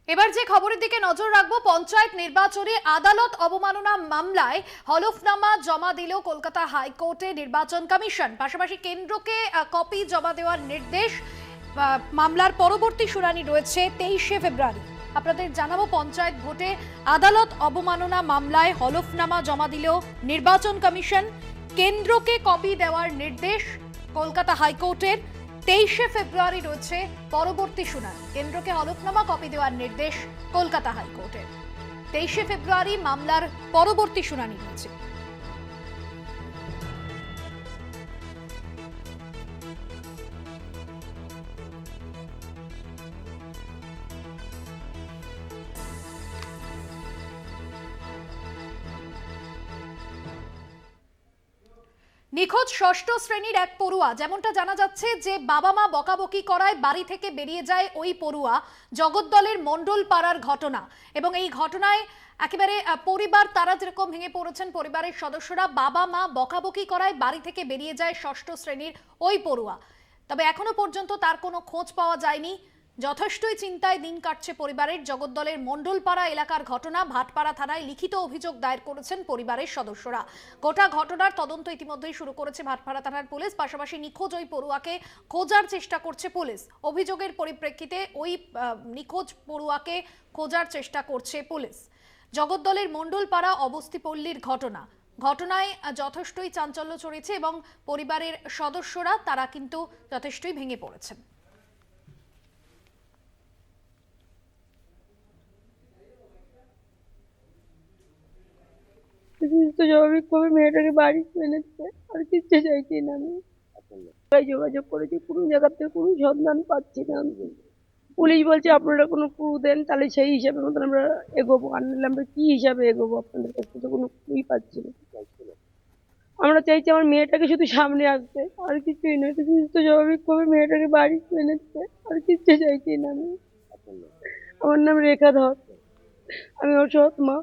এবার যে খবরের দিকে নজর রাখবো, পঞ্চায়েত নির্বাচনে আদালত অবমাননা মামলায় হলফনামা জমা দিল কলকাতা হাইকোর্টে নির্বাচন কমিশন। পাশাপাশি কেন্দ্রকে কপি জমা দেওয়ার নির্দেশ। মামলার পরবর্তী শুনানি রয়েছে 23শে ফেব্রুয়ারি। আপনাদের জানাবো, পঞ্চায়েত ভোটে আদালত অবমাননা মামলায় হলফনামা জমা দিল নির্বাচন কমিশন। কেন্দ্রকে কপি দেওয়ার নির্দেশ কলকাতা হাইকোর্টের। 23শে ফেব্রুয়ারি রয়েছে পরবর্তী শুনানি। কেন্দ্রকে হলফনামা কপি দেওয়ার নির্দেশ কলকাতা হাইকোর্টের। 23শে ফেব্রুয়ারি মামলার পরবর্তী শুনানি রয়েছে। নিখোঁজ ষষ্ঠ শ্রেণীর এক পড়ুয়া। যেমনটা জানা যাচ্ছে যে বাবা মা বকাবকি করায় বাড়ি থেকে বেরিয়ে যায় ওই পড়ুয়া। জগদ্দলের মণ্ডল পাড়ার ঘটনা, এবং এই ঘটনায় একেবারে পরিবার তারা যেরকম ভেঙে পড়েছেন, পরিবারের সদস্যরা। বাবা মা বকাবকি করায় বাড়ি থেকে বেরিয়ে যায় ষষ্ঠ শ্রেণীর ওই পড়ুয়া। তবে এখনো পর্যন্ত তার কোনো খোঁজ পাওয়া যায়নি। যথেষ্টই চিন্তায় দিন কাটছে পরিবারের। জগদ্দলের মণ্ডলপাড়া এলাকার ঘটনা। ভাটপাড়া থানায় লিখিত অভিযোগ দায়ের করেছেন পরিবারের সদস্যরা। গোটা ঘটনার তদন্ত ইতিমধ্যেই শুরু করেছে ভাটপাড়া থানার পুলিশ। পাশাপাশি নিখোঁজ ওই পড়ুয়াকে খোঁজার চেষ্টা করছে পুলিশ। অভিযোগের পরিপ্রেক্ষিতে ওই নিখোঁজ পড়ুয়াকে খোঁজার চেষ্টা করছে পুলিশ। জগদ্দলের মণ্ডলপাড়া অবস্তিপল্লীর ঘটনায় যথেষ্টই চাঞ্চল্য ছড়িয়েছে, এবং পরিবারের সদস্যরা তারা কিন্তু যথেষ্টই ভেঙে পড়েছেন। স্বাভাবিকভাবে মেয়েটাকে বাড়ি এনেছে, আর কিচ্ছু চাইছি না আমি। তাই যোগাযোগ করেছি, কোনো জায়গা থেকে কোনো সন্ধান পাচ্ছি না আমি। পুলিশ বলছে আপনারা কোনো ক্লু দেন, তাহলে সেই হিসাবে মতন আমরা এগোবো। আর নাহলে আমরা কি হিসাবে এগোবো? আপনাদের কাছ থেকে কোনো ক্লুই পাচ্ছি না। আমরা চাইছি আমার মেয়েটাকে শুধু সামনে আসতে, আর কিছুই নয়। সুস্থ স্বাভাবিকভাবে মেয়েটাকে বাড়ি এনেছে, আর কিচ্ছু চাইছি না আমি। আমার নাম রেখা ধর, আমি ওর সৎ মা।